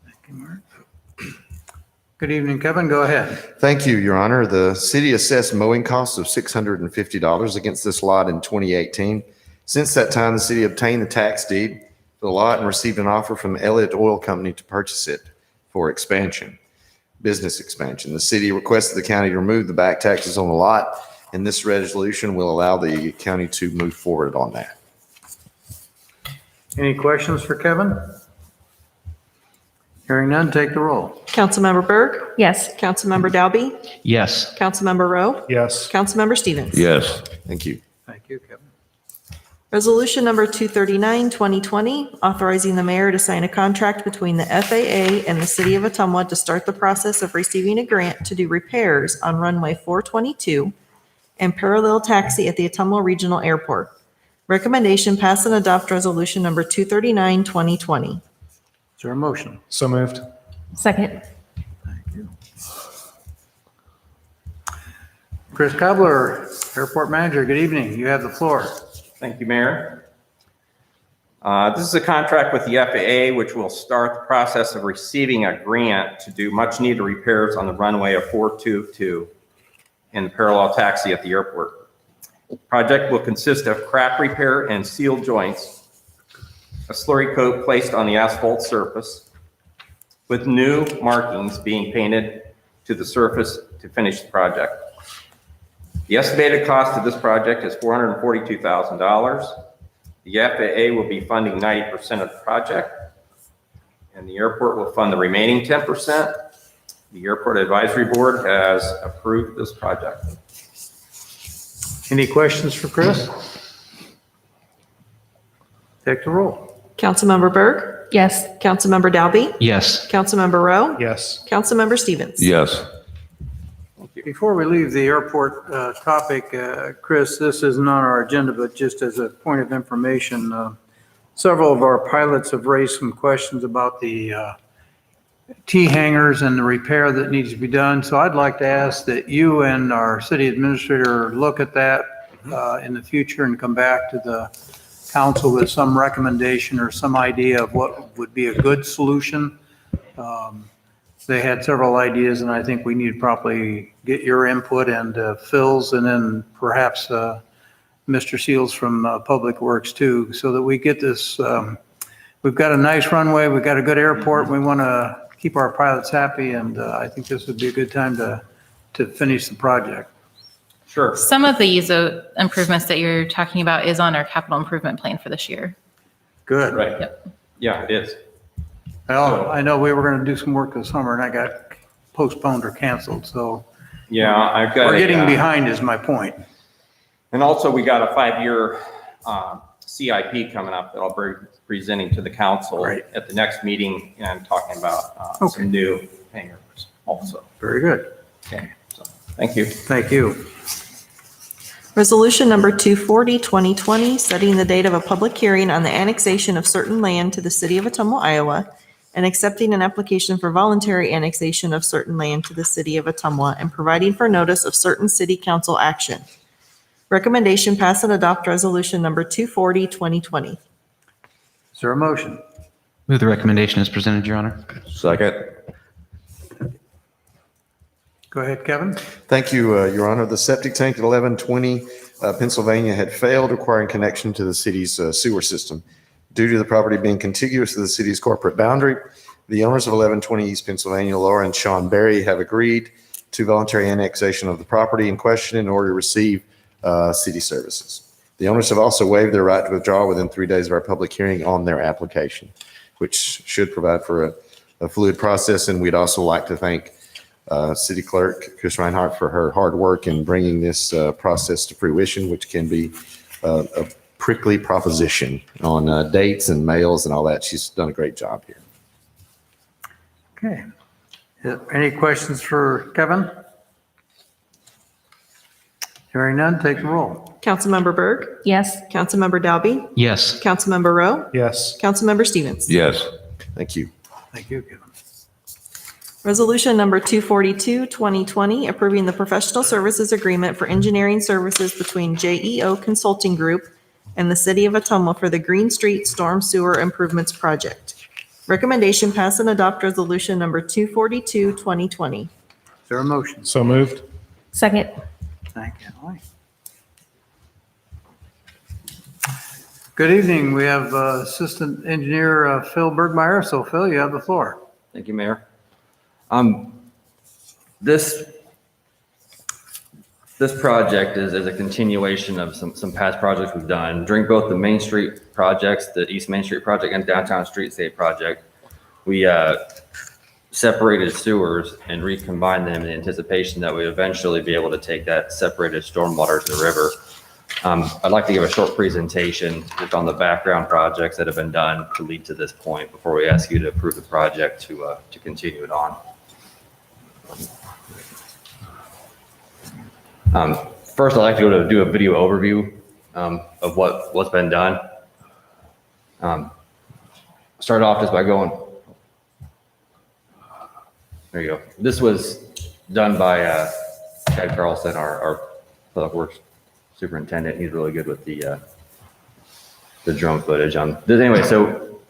Thank you, Mark. Good evening, Kevin. Go ahead. Thank you, Your Honor. The city assessed mowing costs of $650 against this lot in 2018. Since that time, the city obtained the tax deed for the lot and received an offer from Elliott Oil Company to purchase it for business expansion. The city requested the county to remove the back taxes on the lot, and this resolution will allow the county to move forward on that. Any questions for Kevin? Hearing none, take the roll. Councilmember Byrd? Yes. Councilmember Dalby? Yes. Councilmember Rowe? Yes. Councilmember Stevens? Yes. Thank you. Thank you, Kevin. Resolution number 239, 2020, authorizing the mayor to sign a contract between the FAA and the city of Ottumwa to start the process of receiving a grant to do repairs on runway 422 and parallel taxi at the Ottumwa Regional Airport. Recommendation: pass and adopt resolution number 239, 2020. Is there a motion? So moved. Second. Thank you. Chris Cobbler, Airport Manager, good evening. You have the floor. Thank you, Mayor. This is a contract with the FAA, which will start the process of receiving a grant to do much needed repairs on the runway of 422 and parallel taxi at the airport. The project will consist of crack repair and seal joints, a slurry coat placed on the asphalt surface, with new markings being painted to the surface to finish the project. The estimated cost of this project is $442,000. The FAA will be funding 90% of the project, and the airport will fund the remaining 10%. The Airport Advisory Board has approved this project. Any questions for Chris? Take the roll. Councilmember Byrd? Yes. Councilmember Dalby? Yes. Councilmember Rowe? Yes. Councilmember Stevens? Yes. Before we leave the airport topic, Chris, this isn't on our agenda, but just as a point of information, several of our pilots have raised some questions about the T-hangers and the repair that needs to be done. So I'd like to ask that you and our city administrator look at that in the future and come back to the council with some recommendation or some idea of what would be a good solution. They had several ideas, and I think we need to probably get your input and Phil's, and then perhaps Mr. Seals from Public Works too, so that we get this, we've got a nice runway, we've got a good airport, we want to keep our pilots happy, and I think this would be a good time to finish the project. Sure. Some of these improvements that you're talking about is on our capital improvement plan for this year. Good. Right. Yep. Yeah, it is. Well, I know we were going to do some work this summer and I got postponed or canceled, so Yeah, I've got. we're getting a, behind is my point. And also, we got a 5-year CIP coming up that I'll be presenting to the council Great. at the next meeting and talking about Okay. some new hangars also. Very good. Okay, so, thank you. Thank you. Resolution number 240, 2020, setting the date of a public hearing on the annexation of certain land to the city of Ottumwa, Iowa, and accepting an application for voluntary annexation of certain land to the city of Ottumwa and providing for notice of certain city council action. Recommendation: pass and adopt resolution number 240, 2020. Is there a motion? Move the recommendation as presented, Your Honor. Second. Go ahead, Kevin. Thank you, Your Honor. The septic tank at 1120 Pennsylvania had failed, requiring connection to the city's sewer system. Due to the property being contiguous to the city's corporate boundary, the owners of 1120 East Pennsylvania, Laura and Sean Berry, have agreed to voluntary annexation of the property in question in order to receive city services. The owners have also waived their right to withdraw within 3 days of our public hearing on their application, which should provide for a fluid process. And we'd also like to thank City Clerk Chris Reinhardt for her hard work in bringing this process to fruition, which can be a prickly proposition on dates and mails and all that. She's done a great job here. Okay. Any questions for Kevin? Hearing none, take the roll. Councilmember Berg? Yes. Councilmember Dalby? Yes. Councilmember Rowe? Yes. Councilmember Stevens? Yes. Thank you. Thank you, Kevin. Resolution number 242, 2020, approving the professional services agreement for engineering services between JEO Consulting Group and the City of Ottumwa for the Green Street Storm Sewer Improvements Project. Recommendation: pass and adopt resolution number 242, 2020. Is there a motion? So moved. Second. Thank you. All right. Good evening. We have Assistant Engineer Phil Bergmeyer. So Phil, you have the floor. Thank you, Mayor. This project is a continuation of some past projects we've done. During both the Main Street projects, the East Main Street project and Downtown Streetscape project, we separated sewers and recombined them in anticipation that we eventually be able to take that separated stormwater to the river. I'd like to give a short presentation just on the background projects that have been done to lead to this point before we ask you to approve the project to continue it on. First, I'd like to go to do a video overview of what's been done. Start off just by going, there you go. This was done by Chad Carlson, our Public Works Superintendent. He's really good with the drone footage. Anyway, so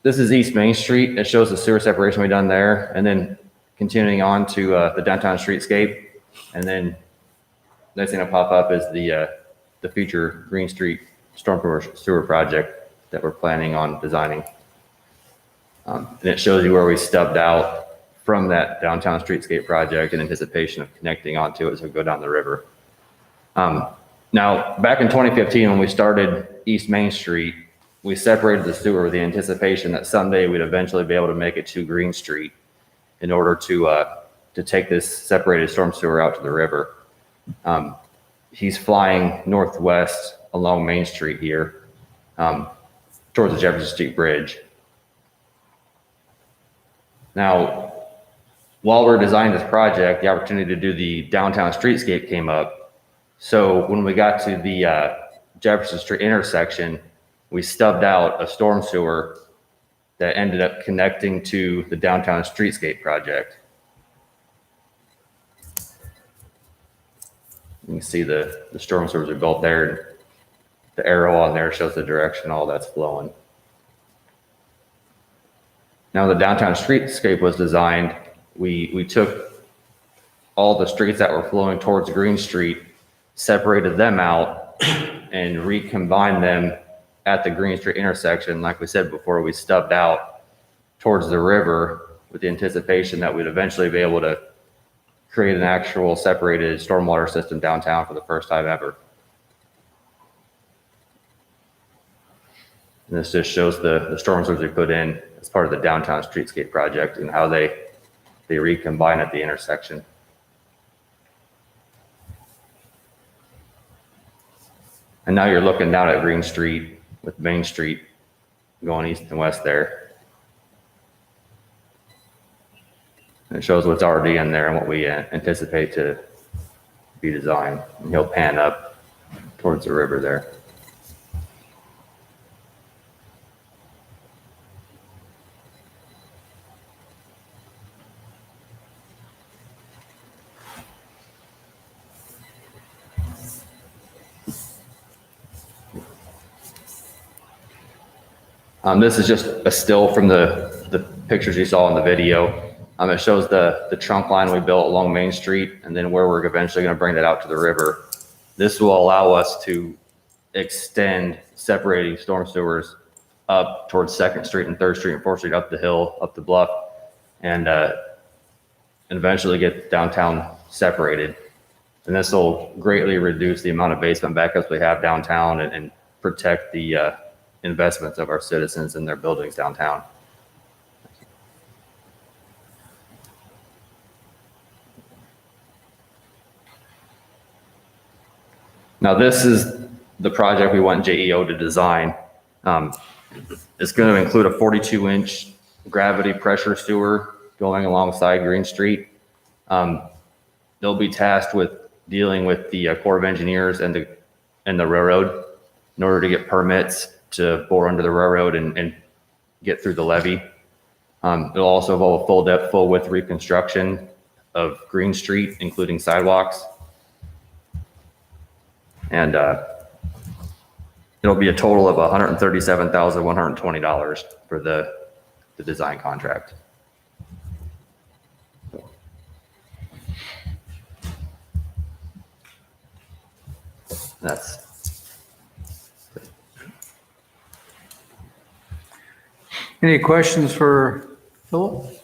this is East Main Street. It shows the sewer separation we done there, and then continuing on to the Downtown Streetscape, and then next thing to pop up is the future Green Street Storm Sewer project that we're planning on designing. And it shows you where we stubbed out from that Downtown Streetscape project in anticipation of connecting onto it as we go down the river. Now, back in 2015, when we started East Main Street, we separated the sewer with the anticipation that someday we'd eventually be able to make it to Green Street in order to take this separated storm sewer out to the river. He's flying northwest along Main Street here towards the Jefferson Street Bridge. Now, while we're designing this project, the opportunity to do the Downtown Streetscape came up. So when we got to the Jefferson Street intersection, we stubbed out a storm sewer that ended up connecting to the Downtown Streetscape project. You can see the storm sewers are built there. The arrow on there shows the direction all that's flowing. Now the Downtown Streetscape was designed, we took all the streets that were flowing towards Green Street, separated them out, and recombine them at the Green Street intersection. Like we said before, we stubbed out towards the river with the anticipation that we'd eventually be able to create an actual separated stormwater system downtown for the first time ever. And this just shows the storm sewers we put in as part of the downtown streetscape project and how they recombine at the intersection. And now you're looking down at Green Street with Main Street going east and west there. And it shows what's already in there and what we anticipate to be designed. And he'll pan up towards the river there. This is just a still from the pictures you saw in the video. It shows the trunk line we built along Main Street and then where we're eventually going to bring that out to the river. This will allow us to extend separating storm sewers up towards 2nd Street and 3rd Street and 4th Street, up the hill, up the bluff, and eventually get downtown separated. And this will greatly reduce the amount of basement backups we have downtown and protect the investments of our citizens in their buildings downtown. Now this is the project we want JEO to design. It's going to include a 42-inch gravity pressure sewer going alongside Green Street. They'll be tasked with dealing with the Corps of Engineers and the railroad in order to get permits to bore under the railroad and get through the levee. It'll also involve a full depth, full width reconstruction of Green Street, including sidewalks. And it'll be a total of $137,120 for the design contract. That's Any questions for Philip?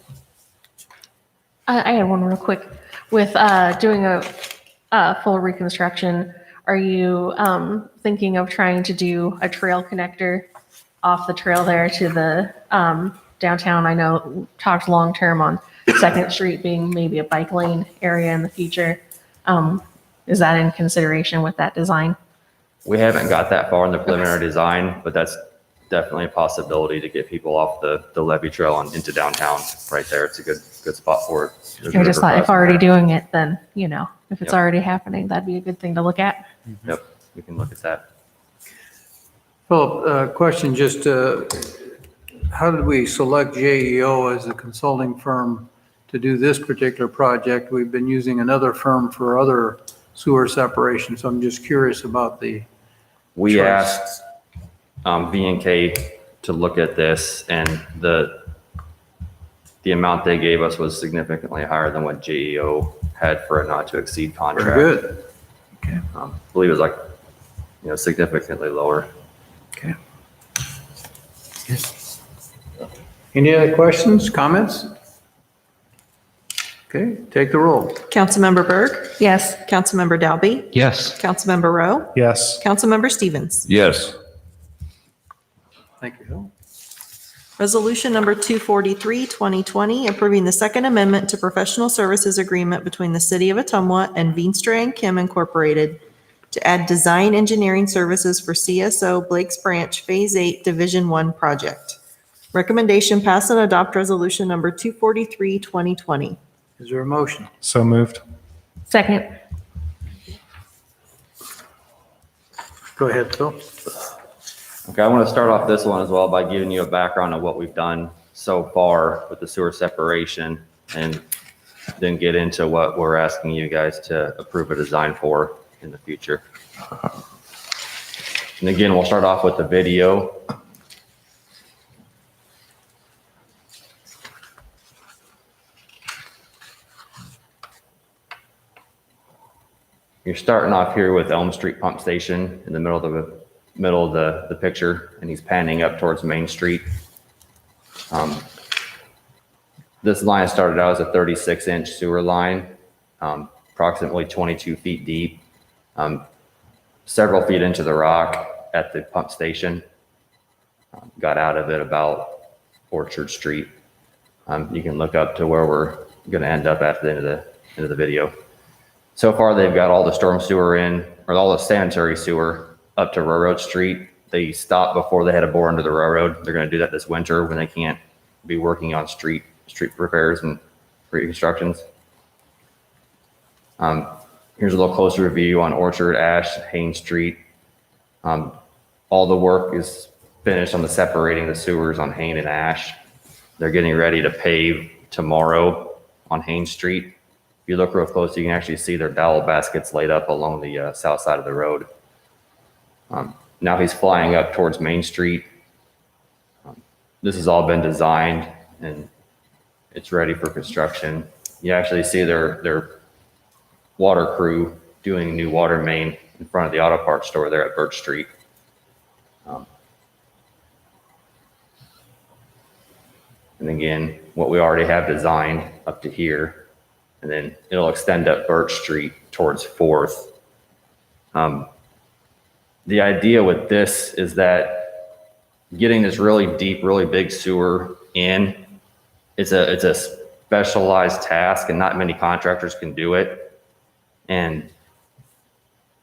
I had one real quick. With doing a full reconstruction, are you thinking of trying to do a trail connector off the trail there to the downtown? I know talked long-term on 2nd Street being maybe a bike lane area in the future. Is that in consideration with that design? We haven't got that far in the preliminary design, but that's definitely a possibility to get people off the levee trail and into downtown right there. It's a good spot for it. I just thought if already doing it, then, if it's already happening, that'd be a good thing to look at. Yep, we can look at that. Philip, question just, how did we select JEO as a consulting firm to do this particular project? We've been using another firm for other sewer separation, so I'm just curious about the We choice. asked V&K to look at this, and the amount they gave us was significantly higher than what JEO had for a not to exceed contract. Very good. Okay. I believe it was significantly lower. Okay. Any other questions, comments? Okay, take the roll. Councilmember Berg, Yes. Councilmember Dalby, Yes. Councilmember Rowe, Yes. Councilmember Stevens. Yes. Thank you, Phil. Resolution number 243, 2020, approving the Second Amendment to Professional Services Agreement between the City of Ottumwa and Veenstra and Kim Incorporated to add design engineering services for CSO Blake's Branch Phase 8 Division 1 project. Recommendation pass and adopt resolution number 243, 2020. Is there a motion? So moved. Second. Go ahead, Phil. Okay, I want to start off this one as well by giving you a background of what we've done so far with the sewer separation, and then get into what we're asking you guys to approve a design for in the future. And again, we'll start off with the video. You're starting off here with Elm Street Pump Station in the middle of the picture, and he's panning up towards Main Street. This line started out as a 36-inch sewer line, approximately 22 feet deep, several feet into the rock at the pump station. Got out of it about Orchard Street. You can look up to where we're going to end up at the end of the video. So far, they've got all the storm sewer in, or all the sanitary sewer up to Railroad Street. They stopped before they had to bore under the railroad. They're going to do that this winter when they can't be working on street repairs and reconstructions. Here's a little closer view on Orchard, Ash, Haines Street. All the work is finished on the separating the sewers on Haines and Ash. They're getting ready to pave tomorrow on Haines Street. If you look real close, you can actually see their dowel baskets laid up along the south side of the road. Now he's flying up towards Main Street. This has all been designed and it's ready for construction. You actually see their water crew doing a new water main in front of the auto parts store there at Birch Street. And again, what we already have designed up to here, and then it'll extend up Birch Street towards 4th. The idea with this is that getting this really deep, really big sewer in, it's a specialized task and not many contractors can do it. And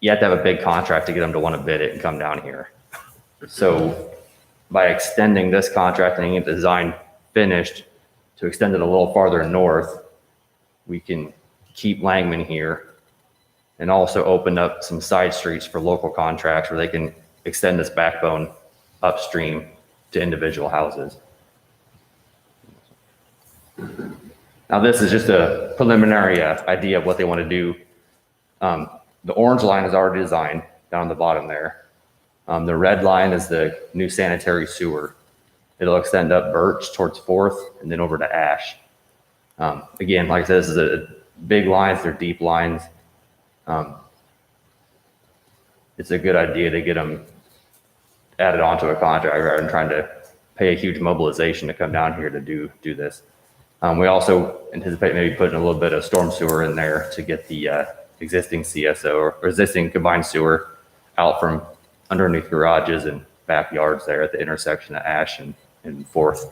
you have to have a big contract to get them to want to bid it and come down here. So by extending this contract and getting the design finished to extend it a little farther north, we can keep Langman here and also open up some side streets for local contracts where they can extend this backbone upstream to individual houses. Now this is just a preliminary idea of what they want to do. The orange line is already designed down the bottom there. The red line is the new sanitary sewer. It'll extend up Birch towards 4th and then over to Ash. Again, like I said, this is a big lines, they're deep lines. It's a good idea to get them added onto a contract rather than trying to pay a huge mobilization to come down here to do this. We also anticipate maybe putting a little bit of storm sewer in there to get the existing CSO or existing combined sewer out from underneath garages and backyards there at the intersection of Ash and 4th.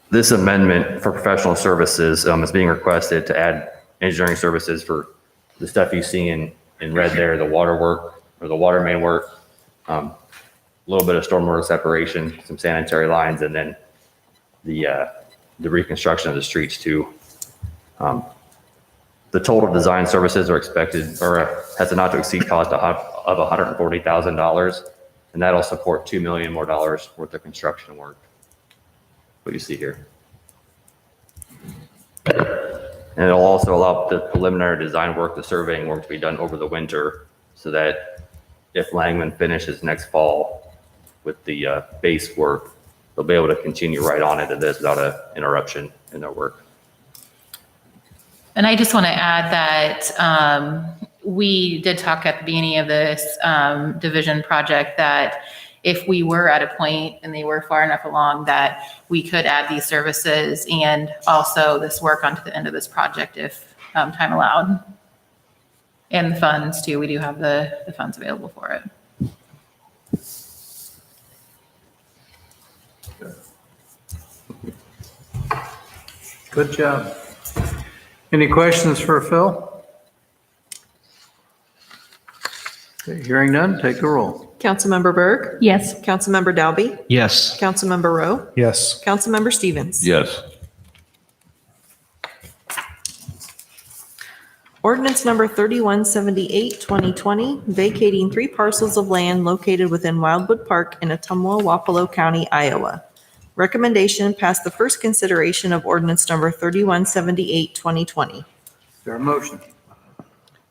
This amendment for professional services is being requested to add engineering services for the stuff you see in red there, the water work or the water main work, a little bit of stormwater separation, some sanitary lines, and then the reconstruction of the streets too. The total design services are expected or has a not to exceed cost of $140,000, and that'll support $2 million more worth of construction work. What you see here. And it'll also allow the preliminary design work, the surveying work to be done over the winter so that if Langman finishes next fall with the base work, they'll be able to continue right on into this without an interruption in their work. And I just want to add that we did talk at the beginning of this division project that if we were at a point and they were far enough along that we could add these services and also this work onto the end of this project if time allowed. And the funds too, we do have the funds available for it. Good job. Any questions for Phil? Okay, hearing none, take the roll. Councilmember Berg? Yes. Councilmember Dalby? Yes. Councilmember Rowe? Yes. Councilmember Stevens? Yes. Ordinance number 3178, 2020, vacating 3 parcels of land located within Wildwood Park in Ottumwa, Wapello County, Iowa. Recommendation pass the first consideration of ordinance number 3178, 2020. Is there a motion?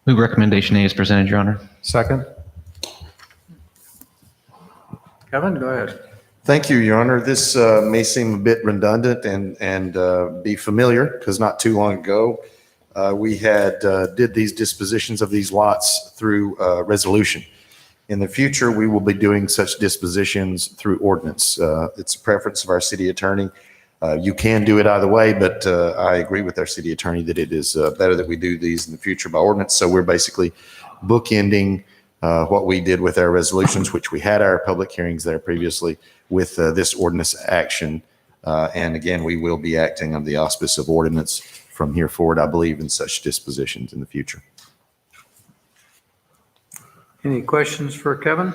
Move recommendation A is presented, Your Honor. Second? Kevin, go ahead. Thank you, Your Honor. This may seem a bit redundant and be familiar because not too long ago, we had did these dispositions of these lots through resolution. In the future, we will be doing such dispositions through ordinance. It's a preference of our city attorney. You can do it either way, but I agree with our city attorney that it is better that we do these in the future by ordinance. So we're basically bookending what we did with our resolutions, which we had our public hearings there previously, with this ordinance action. And again, we will be acting on the auspice of ordinance from here forward, I believe, in such dispositions in the future. Any questions for Kevin?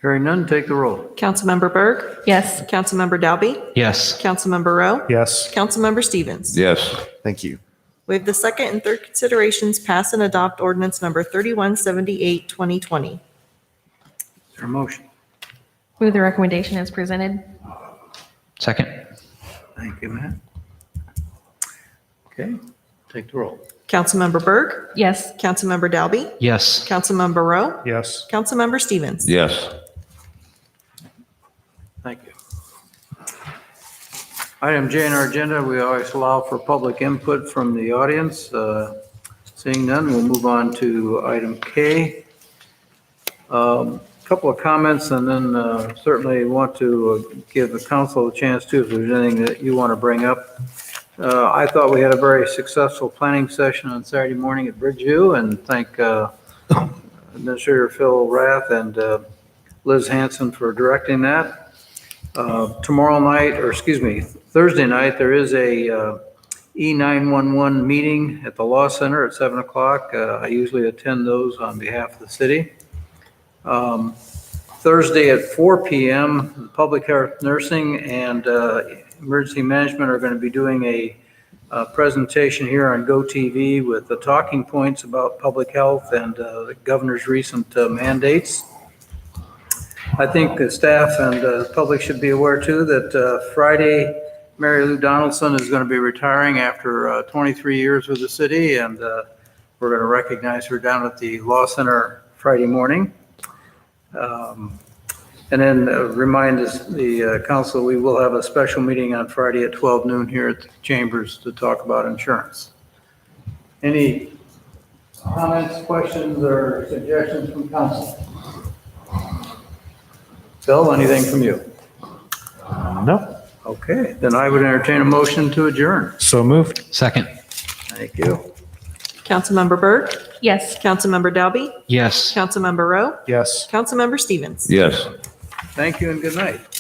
Hearing none, take the roll. Councilmember Berg? Yes. Councilmember Dalby? Yes. Councilmember Rowe? Yes. Councilmember Stevens? Yes. Thank you. Waive the second and third considerations, pass and adopt ordinance number 3178, 2020. Is there a motion? Move the recommendation as presented. Second. Thank you, Matt. Okay, take the roll. Councilmember Berg? Yes. Councilmember Dalby? Yes. Councilmember Rowe? Yes. Councilmember Stevens? Yes. Thank you. Item J on our agenda, we always allow for public input from the audience. Seeing none, we'll move on to item K. Couple of comments, and then certainly want to give the council a chance too if there's anything that you want to bring up. I thought we had a very successful planning session on Saturday morning at Bridgeview, and thank Administrator Phil Rath and Liz Hanson for directing that. Tomorrow night, or excuse me, Thursday night, there is a E911 meeting at the Law Center at 7 o'clock. I usually attend those on behalf of the city. Thursday at 4 p.m., Public Health Nursing and Emergency Management are going to be doing a presentation here on GoTV with the talking points about public health and the governor's recent mandates. I think the staff and the public should be aware too that Friday, Mary Lou Donaldson is going to be retiring after 23 years with the city, and we're going to recognize her down at the Law Center Friday morning. And then remind the council, we will have a special meeting on Friday at 12 noon here at the Chambers to talk about insurance. Any comments, questions, or suggestions from council? Phil, anything from you? No. Okay, then I would entertain a motion to adjourn. So moved. Second. Thank you. Councilmember Berg? Yes. Councilmember Dalby? Yes. Councilmember Rowe? Yes. Councilmember Stevens? Yes. Thank you and good night.